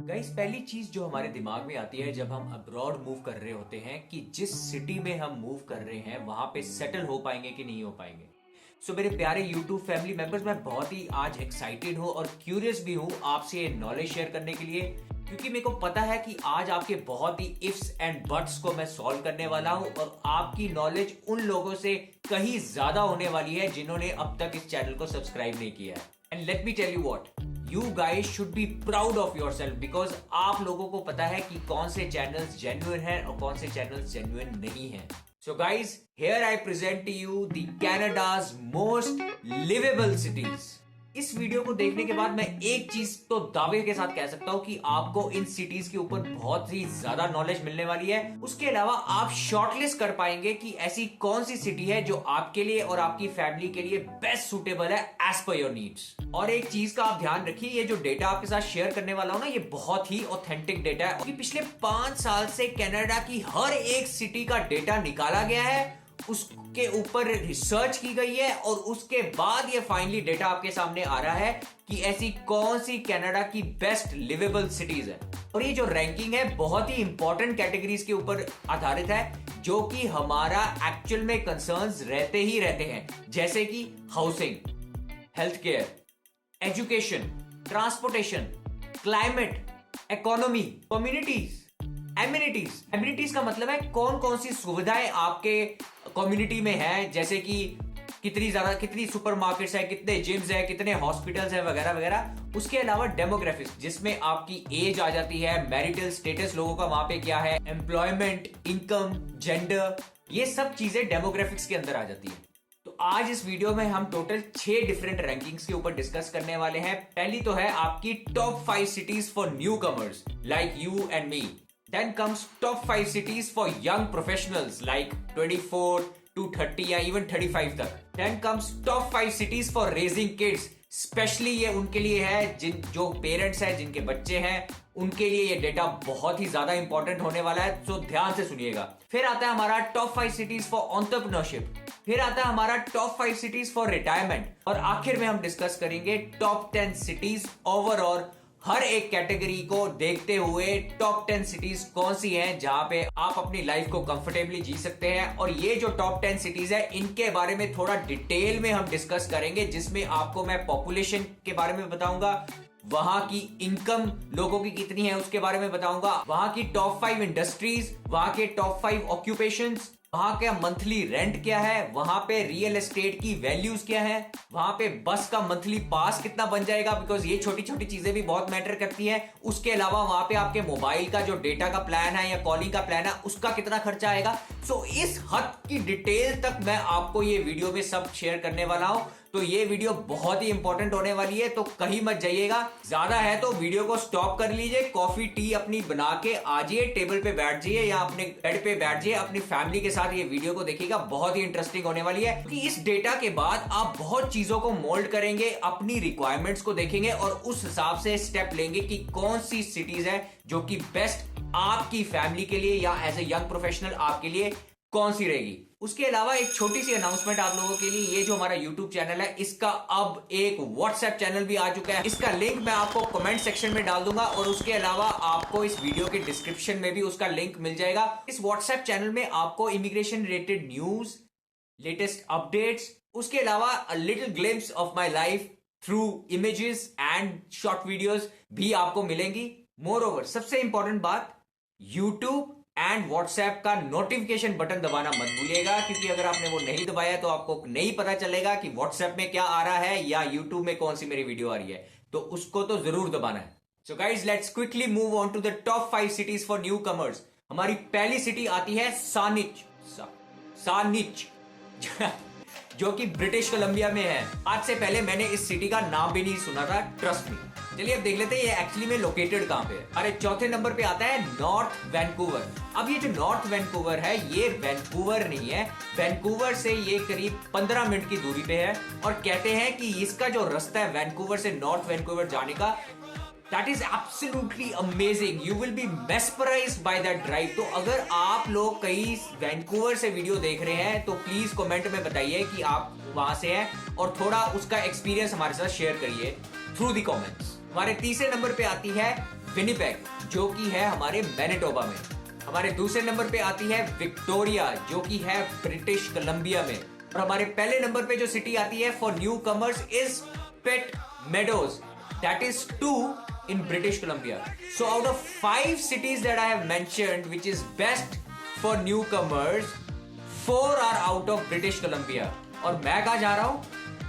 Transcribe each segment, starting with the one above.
Guys, पहली चीज जो हमारे दिमाग में आती है जब हम अब्रॉड मूव कर रहे होते हैं कि जिस सिटी में हम मूव कर रहे हैं वहां पे सेटल हो पाएंगे कि नहीं हो पाएंगे। सो मेरे प्यारे यूट्यूब फैमिली मेंबर्स, मैं बहुत ही आज एक्साइटेड हूँ और क्यूरियस भी हूँ आपसे ये नॉलेज शेयर करने के लिए, क्योंकि मेरे को पता है कि आज आपके बहुत ही इफ्स एंड बट्स को मैं सॉल्व करने वाला हूँ और आपकी नॉलेज उन लोगों से कहीं ज्यादा होने वाली है जिन्होंने अब तक इस चैनल को सब्सक्राइब नहीं किया है। And let me tell you what, you guys should be proud of yourself, because आप लोगों को पता है कि कौन से चैनल्स जेन्युइन हैं और कौन से चैनल्स जेन्युइन नहीं हैं। So guys, here I present to you the Canada's most livable cities. इस वीडियो को देखने के बाद मैं एक चीज तो दावे के साथ कह सकता हूं कि आपको इन सिटीज के ऊपर बहुत ही ज्यादा नॉलेज मिलने वाली है। उसके अलावा आप शॉर्टलिस्ट कर पाएंगे कि ऐसी कौन सी सिटी है जो आपके लिए और आपकी फैमिली के लिए बेस्ट सुटेबल है एज पर योर नीड्स। और एक चीज का आप ध्यान रखिए, ये जो डेटा आपके साथ शेयर करने वाला हूं ना, ये बहुत ही ऑथेंटिक डेटा है। पिछले 5 साल से कनाडा की हर एक सिटी का डेटा निकाला गया है, उसके ऊपर रिसर्च की गई है और उसके बाद ये फाइनली डेटा आपके सामने आ रहा है कि ऐसी कौन सी कनाडा की बेस्ट लिवेबल सिटीज है। और ये जो रैंकिंग है बहुत ही इंपॉर्टेंट कैटेगरीज के ऊपर आधारित है, जो कि हमारा एक्चुअल में कंसर्न्स रहते ही रहते हैं, जैसे कि housing, health care, education, transportation, climate, economy, communities, amenities का मतलब है कौन कौन सी सुविधाएं आपके कम्युनिटी में है, जैसे कि कितनी सुपरमार्केट्स है, कितने जिम्स है, कितने हॉस्पिटल्स है, वगैरह वगैरह। उसके अलावा डेमोग्राफिक्स, जिसमें आपकी एज आ जाती है, मैरिटल स्टेटस लोगों का वहां पे क्या है, एम्प्लॉयमेंट, इनकम, जेंडर, ये सब चीजें डेमोग्राफिक्स के अंदर आ जाती है। तो आज इस वीडियो में हम टोटल 6 डिफरेंट रैंकिंग्स के ऊपर डिस्कस करने वाले हैं। पहली तो है आपकी top 5 cities for new commerce like you and me. Then comes top 5 cities for young professionals like 24 to 30 या even 35 तक। Then comes top 5 cities for raising kids, specially ये उनके लिए है जो पेरेंट्स हैं, जिनके बच्चे हैं, उनके लिए ये डेटा बहुत ही ज्यादा इंपॉर्टेंट होने वाला है, तो ध्यान से सुनिएगा। फिर आता है हमारा टॉप 5 सिटीज फॉर एंटरप्रेन्योरशिप, फिर आता है हमारा टॉप 5 सिटीज फॉर रिटायरमेंट, और आखिर में हम डिस्कस करेंगे टॉप 10 सिटीज ओवरऑल। हर एक कैटेगरी को देखते हुए टॉप 10 सिटीज कौन सी हैं जहां पे आप अपनी लाइफ को कंफर्टेबली जी सकते हैं। और ये जो टॉप 10 सिटीज है, इनके बारे में थोड़ा डिटेल में हम डिस्कस करेंगे, जिसमें आपको मैं पॉपुलेशन के बारे में बताऊंगा, वहां की इनकम लोगों की कितनी है उसके बारे में बताऊंगा, वहां की टॉप 5 इंडस्ट्रीज, वहां के टॉप 5 ऑक्यूपेशंस, वहां का मंथली रेंट क्या है, वहां पे रियल एस्टेट की वैल्यूज क्या है, वहां पे बस का मंथली पास कितना बन जाएगा, बिकॉज ये छोटी छोटी चीजें भी बहुत मैटर करती हैं। उसके अलावा वहां पे आपके मोबाइल का जो डेटा का प्लान है या कॉलिंग का प्लान है, उसका कितना खर्चा आएगा। सो इस हद की डिटेल तक मैं आपको ये वीडियो में सब शेयर करने वाला हूं। तो ये वीडियो बहुत ही इंपॉर्टेंट होने वाली है, तो कहीं मत जाइएगा। ज्यादा है तो वीडियो को स्टॉप कर लीजिए, कॉफी टी अपनी बना के आ जाइए, टेबल पे बैठ जाइए या अपने बेड पे बैठ जाइए, अपनी फैमिली के साथ ये वीडियो को देखिएगा, बहुत ही इंटरेस्टिंग होने वाली है। क्योंकि इस डेटा के बाद आप बहुत चीजों को मोल्ड करेंगे, अपनी रिक्वायरमेंट्स को देखेंगे और उस हिसाब से स्टेप लेंगे कि कौन सी सिटीज है जो कि बेस्ट आपकी फैमिली के लिए या एज ए यंग प्रोफेशनल आपके लिए कौन सी रहेगी। उसके अलावा एक छोटी सी अनाउंसमेंट आप लोगों के लिए, ये जो हमारा YouTube चैनल है, इसका अब एक WhatsApp चैनल भी आ चुका है। इसका लिंक मैं आपको कमेंट सेक्शन में डाल दूंगा और उसके अलावा आपको इस वीडियो के डिस्क्रिप्शन में भी उसका लिंक मिल जाएगा। इस WhatsApp चैनल में आपको immigration related news, latest updates, उसके अलावा a little glimpse of my life through images and short videos भी आपको मिलेंगी। मोर ओवर, सबसे इंपॉर्टेंट बात, YouTube एंड व्हाट्सएप का नोटिफिकेशन बटन दबाना मत भूलिएगा, क्योंकि अगर आपने वो नहीं दबाया तो आपको नहीं पता चलेगा कि व्हाट्सएप में क्या आ रहा है या यूट्यूब में कौन सी मेरी वीडियो आ रही है, तो उसको तो जरूर दबाना है। So guys, let's quickly move on to the top 5 cities for newcomers. हमारी पहली सिटी आती है सानिच जो कि ब्रिटिश कोलंबिया में है। आज से पहले मैंने इस सिटी का नाम भी नहीं सुना था, ट्रस्ट मी। चलिए अब देख लेते हैं ये एक्चुअली में लोकेटेड कहां पे है। अरे चौथे नंबर पे आता है नॉर्थ वैंकूवर। अब ये जो नॉर्थ वैंकूवर है, ये वैंकूवर नहीं है, वैंकूवर से ये करीब 15 मिनट की दूरी पे है। और कहते हैं कि इसका जो रास्ता है वैंकूवर से नॉर्थ वैंकूवर जाने का, That is absolutely amazing. You will be mesmerized by that drive. तो अगर आप लोग कहीं वैंकूवर से वीडियो देख रहे हैं तो प्लीज कमेंट में बताइए कि आप वहां से हैं और थोड़ा उसका एक्सपीरियंस हमारे साथ शेयर करिए थ्रू द कमेंट्स। हमारे तीसरे नंबर पे आती है विनिपेग जो कि है हमारे मैनिटोबा में। हमारे दूसरे नंबर पे आती है विक्टोरिया जो कि है ब्रिटिश कोलंबिया में। और हमारे पहले नंबर पे जो सिटी आती है for new commerce is pet meadows, that is 2 in British Columbia. So out of 5 cities that I have mentioned which is best for newcomers, 4 are out of British Columbia. और मैं कहाँ जा रहा हूँ?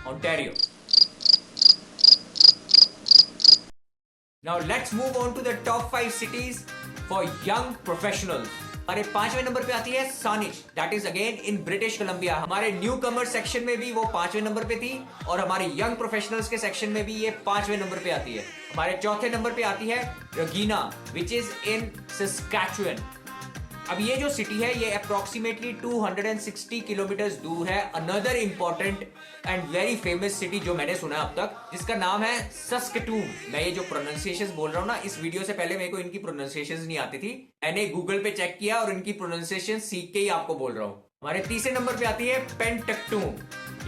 Ontario. Now let's move on to the top 5 cities for young professionals. हमारे 5वें number पे आती है Saanich, that is again in British Columbia. हमारे न्यू कमर सेक्शन में भी वो 5वें नंबर पे थी और हमारे यंग प्रोफेशनल्स के सेक्शन में भी ये 5वें नंबर पे आती है। हमारे चौथे नंबर पे आती है रगीना विच इज इन सस्कैचुअन। अब ये जो सिटी है ये अप्रोक्सीमेटली 260 किलोमीटर दूर है। Another important and very famous city जो मैंने सुना अब तक, जिसका नाम है सस्केटून। मैं ये जो प्रोनाउंसिएशन बोल रहा हूँ ना, इस वीडियो से पहले मेरे को इनकी प्रोनाउंसिएशन नहीं आती थी, मैंने गूगल पे चेक किया और इनकी प्रोनाउंसिएशन सीख के ही आपको बोल रहा हूँ। हमारे तीसरे नंबर पे आती है पेंटक्टून।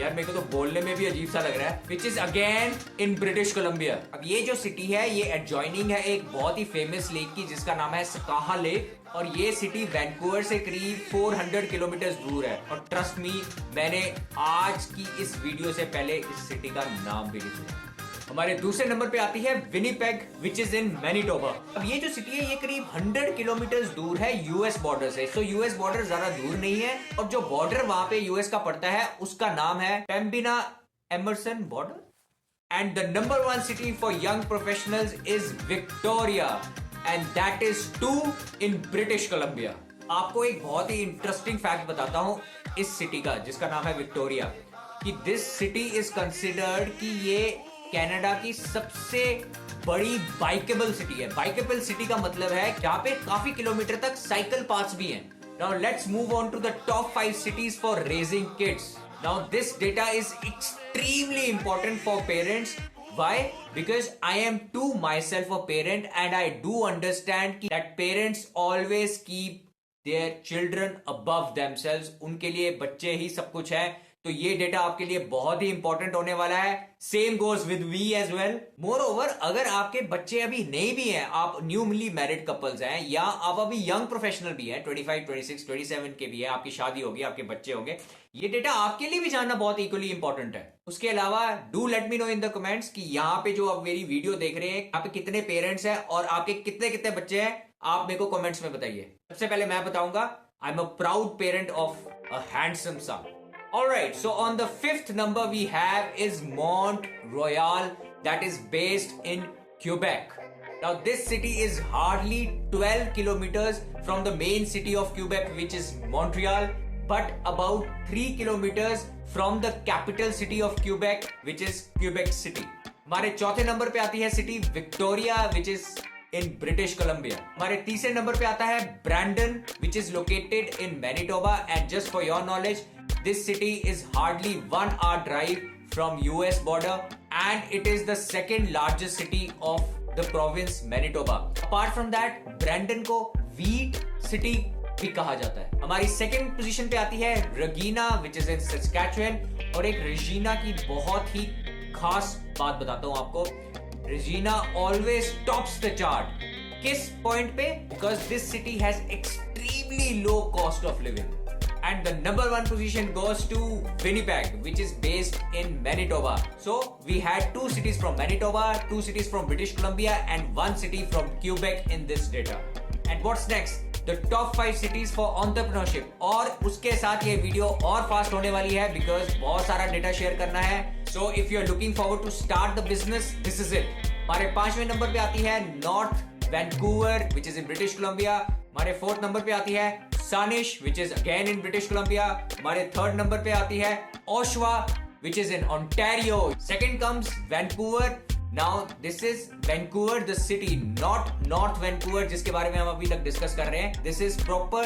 यार मेरे को तो बोलने में भी अजीब सा लग रहा है, विच is again in British Colombia. अब ये जो सिटी है ये एडजॉइनिंग है एक बहुत ही फेमस लेक की जिसका नाम है सकाहा लेक, और ये सिटी वैंकूवर से करीब 400 किलोमीटर दूर है। और ट्रस्ट मी, मैंने आज की इस वीडियो से पहले इस सिटी का नाम भी नहीं सुना। हमारे दूसरे नंबर पे आती है Winnipeg which is in Manitoba. अब ये जो सिटी है ये करीब 100 किलोमीटर दूर है यूएस बॉर्डर से। सो यूएस बॉर्डर ज्यादा दूर नहीं है, और जो बॉर्डर वहां पे यूएस का पड़ता है उसका नाम है Pembina Emerson border. And the number 1 city for young professionals is Victoria and that is 2 in British Columbia. आपको एक बहुत ही इंटरेस्टिंग फैक्ट बताता हूं इस सिटी का जिसका नाम है विक्टोरिया, कि दिस सिटी इज कंसिडर्ड कि ये कनाडा की सबसे बड़ी बाइकेबल सिटी है। बाइकेबल सिटी का मतलब है जहां पे काफी किलोमीटर तक साइकिल पाथ्स भी हैं। Now let's move on to the top 5 cities for raising kids. Now this data is extremely important for parents. Why? Because I am too myself a parent and I do understand that parents always keep their children above themselves. उनके लिए बच्चे ही सब कुछ है, तो ये data आपके लिए बहुत ही इंपॉर्टेंट होने वाला है। Same goes with we as well. Moreover, अगर आपके बच्चे अभी नहीं भी हैं, आप न्यूली मैरिड कपल्स हैं या आप अभी यंग प्रोफेशनल भी हैं, 25, 26, 27 के भी है, आपकी शादी होगी, आपके बच्चे होंगे, ये डेटा आपके लिए भी जानना बहुत इक्वली इंपॉर्टेंट है। उसके अलावा do let me know in the comments कि यहाँ पे जो आप मेरी वीडियो देख रहे हैं, यहाँ पे कितने पेरेंट्स हैं और आपके कितने कितने बच्चे हैं, आप मेरे को कमेंट्स में बताइए। सबसे पहले मैं बताऊंगा, I am a proud parent of a handsome son. Alright, so on the 5th number we have is Mont Royal, that is based in Quebec. Now this city is hardly 12 kilometers from the main city of Quebec, which is Montreal, but about 3 kilometers from the capital city of Quebec, which is Quebec City. हमारे चौथे number पे आती है city Victoria, which is in British Columbia. हमारे तीसरे number पे आता है Brandon, which is located in Manitoba, and just for your knowledge, this city is hardly 1 hour drive from US border and it is the second largest city of the province Manitoba. Apart from that, Brandon को wheat city भी कहा जाता है। हमारी second position पे आती है रगीना which is in Saskatchewan, और एक रेजिना की बहुत ही खास बात बताता हूँ आपको। Regina always tops the chart. किस पॉइंट पे? Because this city has extremely low cost of living. And the number 1 position goes to Winnipeg, which is based in Manitoba. So we had 2 cities from Manitoba, 2 cities from British Columbia, and 1 city from Quebec in this data. And what's next? The top 5 cities for entrepreneurship. और उसके साथ ये video और fast होने वाली है because बहुत सारा डेटा शेयर करना है. So if you are looking forward to start the business, this is it. हमारे 5वें नंबर पे आती है north Vancouver, which is in British Columbia. हमारे 4th नंबर पे आती है Sanish, which is again in British Columbia. हमारे 3rd नंबर पे आती है Oshawa, which is in Ontario. Second comes Vancouver. Now this is Vancouver the city, not North Vancouver जिसके बारे में हम अभी तक डिस्कस कर रहे हैं. This is proper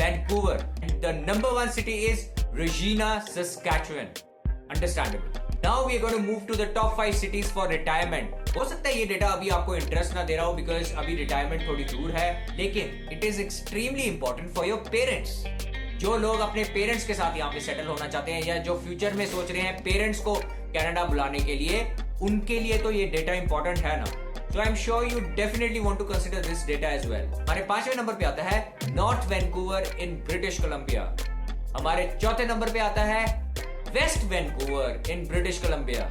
Vancouver. And the number 1 city is Regina, Saskatchewan. Understandable. Now we are going to move to the top 5 cities for retirement. हो सकता है ये डेटा अभी आपको इंटरेस्ट ना दे रहा हो बिकॉज अभी रिटायरमेंट थोड़ी दूर है, लेकिन it is extremely important for your parents. जो लोग अपने पेरेंट्स के साथ यहाँ पे सेटल होना चाहते हैं या जो फ्यूचर में सोच रहे हैं पेरेंट्स को कनाडा बुलाने के लिए, उनके लिए तो ये डेटा इंपॉर्टेंट है ना। तो I am sure you definitely want to consider this data as well. हमारे 5वें नंबर पे आता है north Vancouver in British Columbia. हमारे 4थे नंबर पे आता है west Vancouver in British Columbia.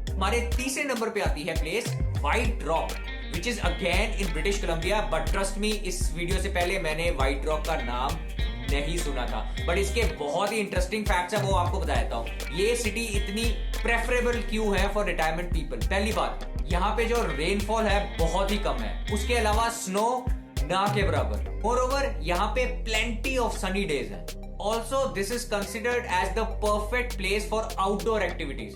हमारे 3रे नंबर पे आती है place White Rock which is again in British Columbia, but trust me इस वीडियो से पहले मैंने व्हाइट रॉक का नाम नहीं सुना था, बट इसके बहुत ही इंटरेस्टिंग फैक्ट्स है वो आपको बता देता हूं। ये सिटी इतनी प्रेफरेबल क्यों है फॉर रिटायरमेंट पीपल? पहली बात, यहाँ पे जो रेनफॉल है बहुत ही कम है, उसके अलावा स्नो ना के बराबर। मोरओवर यहाँ पे प्लेंटी ऑफ सनी डेज है। Also this is considered as the perfect place for outdoor activities.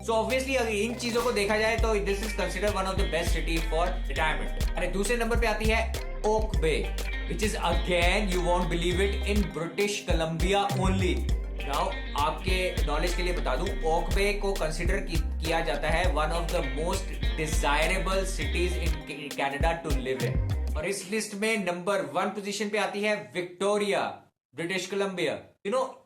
So obviously अगर इन चीजों को देखा जाए तो this is considered one of the best city for retirement. अरे दूसरे नंबर पे आती है Oak Bay which is again you won't believe it in British Columbia only. Now आपके नॉलेज के लिए बता दूं, ओक बे को कंसिडर किया जाता है one of the most desirable cities in Canada to live in. और इस लिस्ट में नंबर 1 पोजीशन पे आती है Victoria, British Colombia. You know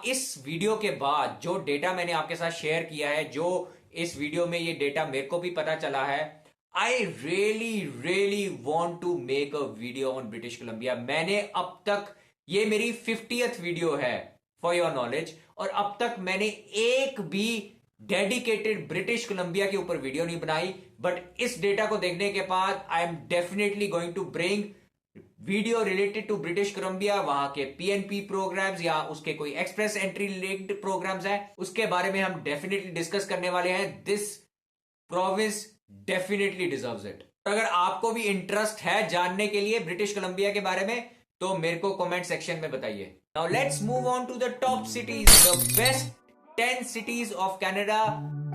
इस वीडियो के बाद जो डेटा मैंने आपके साथ शेयर किया है, जो इस वीडियो में ये डेटा मेरे को भी पता चला है, I really want to make a video on British Columbia. मैंने अब तक, ये मेरी 50th वीडियो है फॉर योर नॉलेज, और अब तक मैंने एक भी डेडिकेटेड ब्रिटिश कोलंबिया के ऊपर वीडियो नहीं बनाई। बट इस डेटा को देखने के बाद I am definitely going to bring video related to British Columbia, वहां के पीएनपी प्रोग्राम्स या उसके कोई एक्सप्रेस एंट्री रिलेटेड प्रोग्राम्स हैं, उसके बारे में हम डेफिनेटली डिस्कस करने वाले हैं। This province definitely deserves it. अगर आपको भी इंटरेस्ट है जानने के लिए ब्रिटिश कोलंबिया के बारे में तो मेरे को कमेंट सेक्शन में बताइए। Now let's move on to the top cities, the best 10 cities of Canada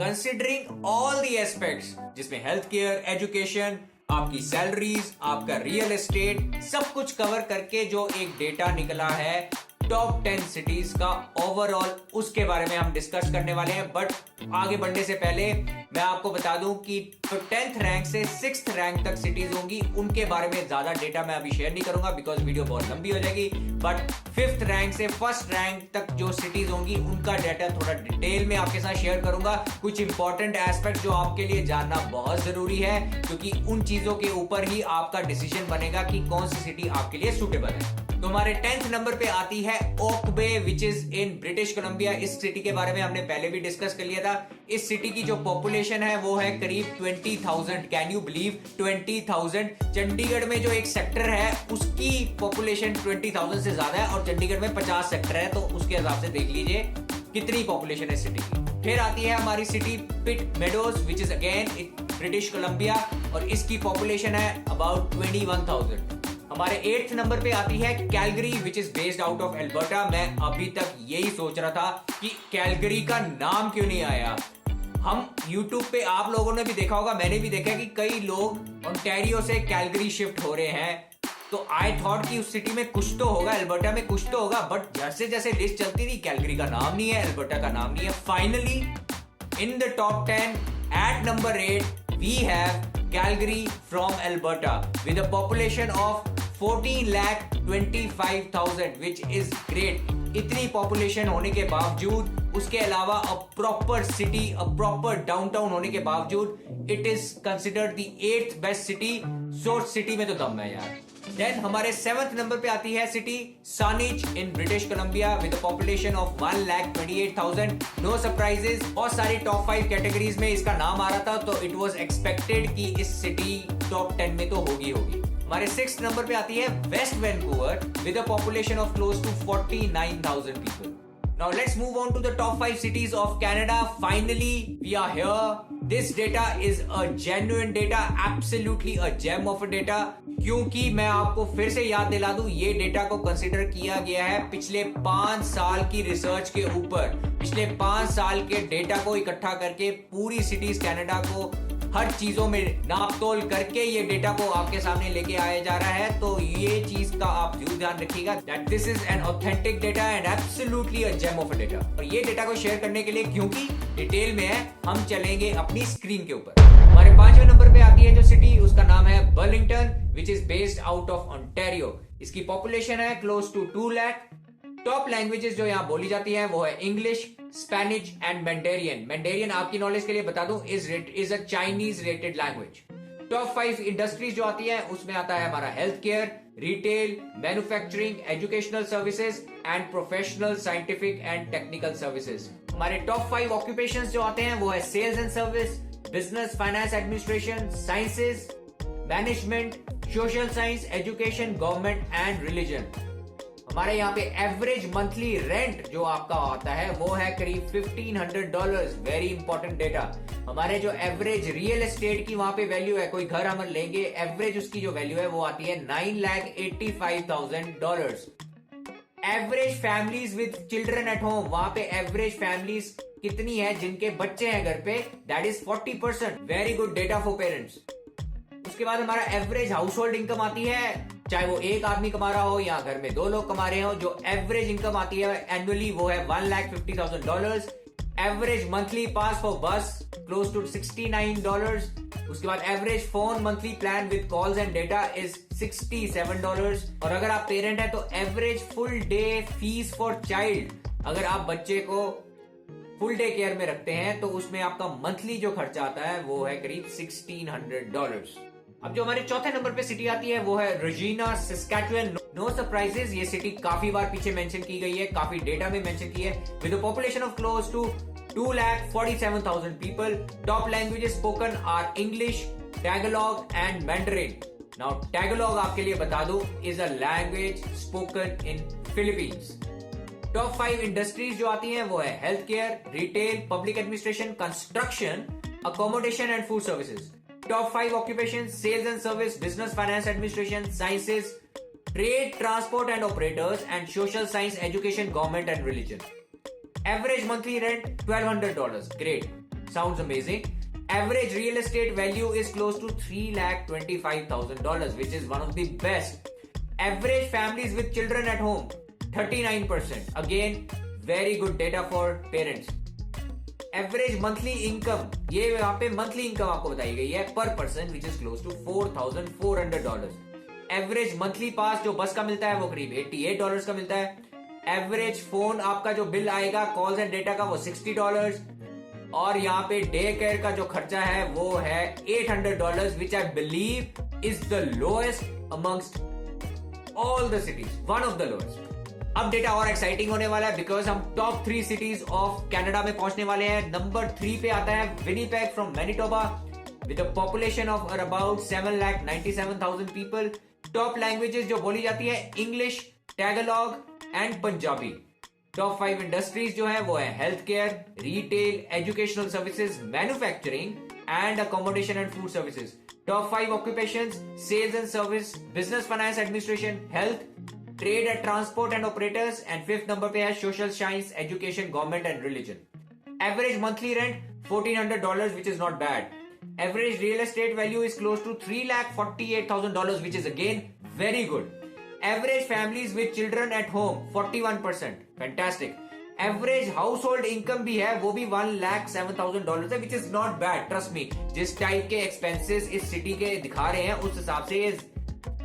considering all the aspects, जिसमें हेल्थ केयर, एजुकेशन, आपकी सैलरीज, आपका रियल एस्टेट, सब कुछ कवर करके जो एक डेटा निकला है टॉप 10 सिटीज का ओवरऑल, उसके बारे में हम डिस्कस करने वाले हैं। बट आगे बढ़ने से पहले मैं आपको बता दूं कि 10th रैंक से 6th रैंक तक सिटीज होंगी, उनके बारे में ज्यादा डेटा मैं अभी शेयर नहीं करूंगा बिकॉज वीडियो बहुत लंबी हो जाएगी। बट 5th रैंक से 1st रैंक तक जो सिटीज होंगी उनका डेटा थोड़ा डिटेल में आपके साथ शेयर करूंगा। कुछ इंपॉर्टेंट एस्पेक्ट जो आपके लिए जानना बहुत जरूरी है, क्योंकि उन चीजों के ऊपर ही आपका डिसीजन बनेगा कि कौन सी सिटी आपके लिए सुटेबल है। तो हमारे 10th नंबर पे आती है Oak Bay which is in British Columbia. इस सिटी के बारे में हमने पहले भी डिस्कस कर लिया था। इस सिटी की जो पॉपुलेशन है वो है करीब 20,000। Can you believe 20,000? चंडीगढ़ में जो एक सेक्टर है उसकी पॉपुलेशन 20,000 से ज्यादा है, और चंडीगढ़ में 50 सेक्टर है, तो उसके हिसाब से देख लीजिए कितनी पॉपुलेशन है सिटी की। फिर आती है हमारी city Pitt Meadows which is again British Columbia, और इसकी पॉपुलेशन है अबाउट 21,000। हमारे 8th नंबर पे आती है Calgary which is based out of Alberta. मैं अभी तक यही सोच रहा था कि कैलगरी का नाम क्यों नहीं आया। हम YouTube पे, आप लोगों ने भी देखा होगा, मैंने भी देखा कि कई लोग ओंटारियो से कैलगरी शिफ्ट हो रहे हैं, तो आई थॉट कि उस सिटी में कुछ तो होगा, एल्बर्टा में कुछ तो होगा, बट जैसे जैसे लिस्ट चलती थी कैलगरी का नाम नहीं है, एल्बर्टा का नाम नहीं है। Finally in the top 10 at number 8 we have Calgary from Alberta with a population of 14,25,000 which is great। इतनी पॉपुलेशन होने के बावजूद, उसके अलावा a proper city, a proper downtown होने के बावजूद, it is considered the 8th best city. So city में तो दम है यार। देन हमारे 7th नंबर पे आती है city Saanich in British Columbia with a population of 1,28,000। No surprises, बहुत सारी टॉप 5 कैटेगरीज में इसका नाम आ रहा था, तो इट वाज एक्सपेक्टेड कि इस सिटी टॉप 10 में तो होगी। हमारे 6th नंबर पे आती है west Vancouver with a population of close to 49,000 people. Now let's move on to the top 5 cities of Canada. Finally, we are here. This data is a genuine data, absolutely a gem of a data. क्योंकि मैं आपको फिर से याद दिला दूं, ये data को कंसिडर किया गया है पिछले 5 साल की रिसर्च के ऊपर। पिछले 5 साल के डेटा को इकट्ठा करके पूरी सिटीज कनाडा को हर चीजों में नाप तोल करके ये डेटा को आपके सामने लेके आया जा रहा है। तो ये चीज का आप जरूर ध्यान रखिएगा that this is an authentic data and absolutely a gem of a data. और ये डेटा को शेयर करने के लिए, क्योंकि डिटेल में है, हम चलेंगे अपनी स्क्रीन के ऊपर। हमारे 5वें नंबर पे आती है जो सिटी, उसका नाम है Burlington which is based out of Ontario. इसकी पॉपुलेशन है close to 2 lakh. Top languages जो यहाँ बोली जाती है वो है English, Spanish and Mandarin. Mandarin आपकी नॉलेज के लिए बता दूं is a Chinese related language. Top 5 industries जो आती है उसमें आता है हमारा health care, retail, manufacturing, educational services and professional, scientific and technical services. हमारे टॉप 5 ऑक्यूपेशंस जो आते हैं वो है sales and service, business, finance, administration, sciences, management, social science, education, government and religion. हमारे यहाँ पे एवरेज मंथली रेंट जो आपका आता है वो है करीब $1,500। Very important data. हमारे जो एवरेज रियल एस्टेट की वहां पे वैल्यू है, कोई घर हम लेंगे, एवरेज उसकी जो वैल्यू है वो आती है $9,85,000। Average families with children at home, वहां पे एवरेज फैमिलीज कितनी है जिनके बच्चे हैं घर पे, that is 40%। Very good data for parents. उसके बाद हमारा एवरेज हाउस होल्ड इनकम आती है, चाहे वो एक आदमी कमा रहा हो या घर में 2 लोग कमा रहे हो, जो एवरेज इनकम आती है एनुअली वो है $1,50,000। एवरेज मंथली पास फॉर बस क्लोज टू $69। उसके बाद average phone monthly plan with calls and data is $67। और अगर आप पेरेंट है तो average full day fees for child, अगर आप बच्चे को फुल डे केयर में रखते हैं तो उसमें आपका मंथली जो खर्चा आता है वो है करीब $1,600। अब जो हमारे चौथे नंबर पे सिटी आती है वो है रेजिना, सस्कैचुअन। नो सरप्राइजेस, ये सिटी काफी बार पीछे मेंशन की गई है, काफी डेटा में मेंशन की है। With a population of close to 2,47,000 people. Top languages spoken are English, Tagalog and Mandarin. Now Tagalog आपके लिए बता दूं is a language spoken in Philippines. Top 5 industries जो आती हैं वो है health care, retail, public administration, construction, accommodation and food services. Top 5 occupation sales and service, business, finance, administration, sciences, trade, transport and operators and social science, education, government and religion. Average monthly rent $1,200। Great, sounds amazing. Average real estate value is close to $3,25,000, which is one of the best. Average families with children at home, 39%. Again, very good data for parents. Average monthly income, ये यहाँ पे monthly income आपको बताई गई है per person, which is close to $4,400. Average monthly pass जो बस का मिलता है वो करीब $88 का मिलता है. Average phone आपका जो बिल आएगा calls and data का वो $60. और यहाँ पे डे केयर का जो खर्चा है वो है $800, which I believe is the lowest amongst all the cities, one of the lowest. अब डेटा और एक्साइटिंग होने वाला है बिकॉज हम टॉप 3 सिटीज ऑफ कनाडा में पहुंचने वाले हैं. नंबर 3 पे आता है Winnipeg from Manitoba with a population of about 7,97,000 people. Top languages जो बोली जाती है English, Tagalog and Punjabi. Top 5 industries जो है वो है health care, retail, educational services, manufacturing and accommodation and food services. Top 5 occupations sales and service, business, finance, administration, health, trade and transport and operators. And 5th number पे है social science, education, government and religion. Average monthly rent $1,400, which is not bad. Average real estate value is close to $3,48,000, which is again very good. Average families with children at home 41%, fantastic. Average household income भी है वो भी $1,07,000 है, which is not bad, trust me. जिस type के expenses इस city के दिखा रहे हैं उस हिसाब से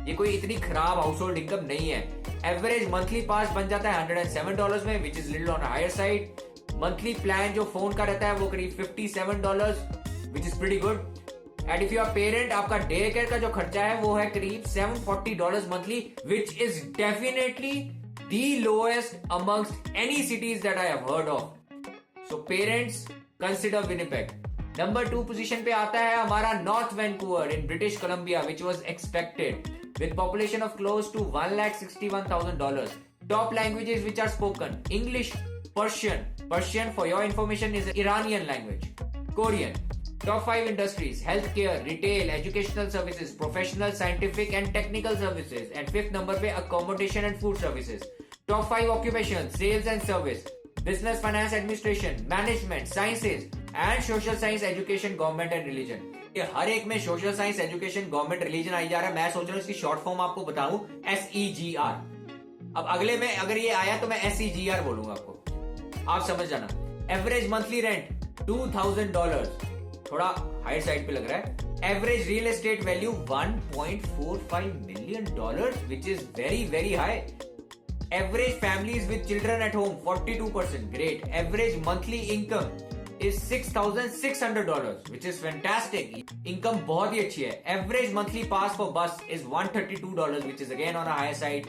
ये कोई इतनी खराब हाउस होल्ड इनकम नहीं है. एवरेज मंथली पास बन जाता है $107 में, which is little on higher side. Monthly plan जो फोन का रहता है वो करीब $57, which is pretty good. And if you are parent, आपका डे केयर का जो खर्चा है वो है करीब $740 monthly, which is definitely the lowest amongst any cities that I have heard of. So parents, consider Winnipeg. Number 2 position पे आता है हमारा north Vancouver in British Colombia, which was expected with population of close to $1,61,000. Top languages which are spoken: English, Persian. Persian, for your information, is an Iranian language. Korean. Top 5 industries: healthcare, retail, educational services, professional, scientific and technical services. And 5th number पे accommodation and food services. Top 5 occupations: sales and service, business, finance, administration, management, sciences and social science, education, government and religion. ये हर एक में social science, education, government, religion I जा रहा है. मैं सोच रहा हूँ इसकी शॉर्ट फॉर्म आपको बताऊं, SEGR. अब अगले में अगर ये आया तो मैं SEGR बोलूंगा आपको, आप समझ जाना. एवरेज मंथली रेंट $2,000, थोड़ा हायर साइड पे लग रहा है. Average real estate value $1.45 million, which is very very high. Average families with children at home 42%, great. Average monthly income is $6,600, which is fantastic. Income बहुत ही अच्छी है. Average monthly pass for bus is $132, which is again on a higher side.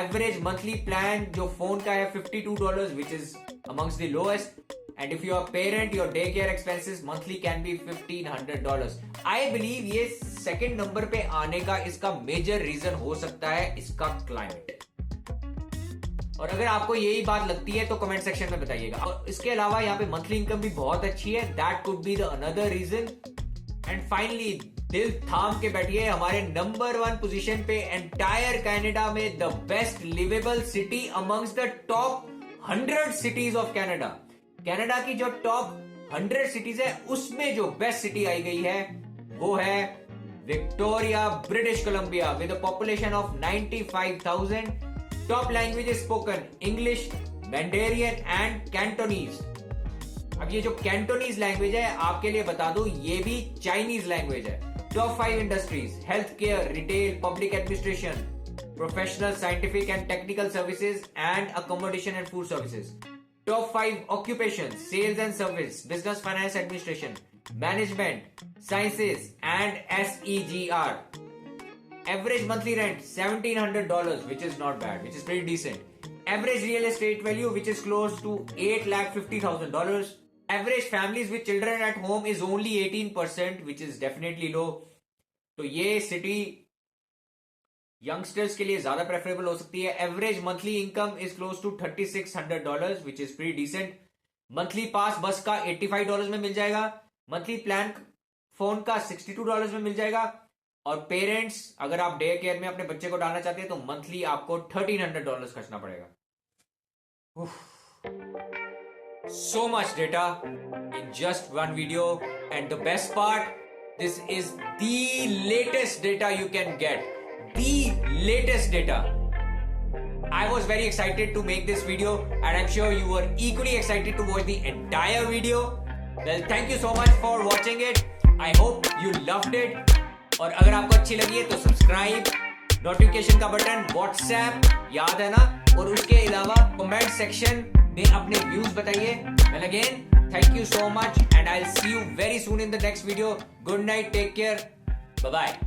Average monthly plan जो phone का है $52, which is amongst the lowest. And if you are a parent, your daycare expenses monthly can be $1,500. I believe ये second number पे आने का इसका major reason हो सकता है इसका climate. और अगर आपको यही बात लगती है तो कमेंट सेक्शन में बताइएगा. और इसके अलावा यहाँ पे मंथली इनकम भी बहुत अच्छी है. That could be the another reason. And finally दिल थाम के बैठिए, हमारे नंबर 1 पोजीशन पे एंटायर कनाडा में the best livable city amongst the top 100 cities of Canada. Canada की जो टॉप 100 सिटीज है उसमें जो बेस्ट सिटी आई गई है वो है Victoria, British Columbia, with a population of 95,000. Top languages spoken English, Mandarin and Cantonese. अब ये जो कैंटोनीज लैंग्वेज है आपके लिए बता दूं, ये भी चाइनीज लैंग्वेज है. Top 5 industries: health care, retail, public administration, professional, scientific and technical services and accommodation and food services. Top 5 occupation: sales and service, business, finance, administration, management, sciences and SEGR. Average monthly rent $1,700, which is not bad, which is pretty decent. Average real estate value, which is close to $850,000. Average families with children at home is only 18%, which is definitely low. तो ये city youngsters के लिए ज्यादा preferable हो सकती है. Average monthly income is close to $3,600, which is pretty decent. Monthly pass बस का $85 में मिल जाएगा. Monthly plan फोन का $62 में मिल जाएगा. और पेरेंट्स, अगर आप डे केयर में अपने बच्चे को डालना चाहते हैं तो मंथली आपको $1,300 खर्चना पड़ेगा. So much data in just one video, and the best part, this is the latest data you can get. The latest data. I was very excited to make this video, and I'm sure you were equally excited to watch the entire video. Well, thank you so much for watching it. I hope you loved it. और अगर आपको अच्छी लगी है तो subscribe, notification का button, WhatsApp याद है ना, और उसके अलावा कमेंट सेक्शन में अपने व्यूज बताइए. Well again, thank you so much and I will see you very soon in the next video. Good night, take care, bye bye.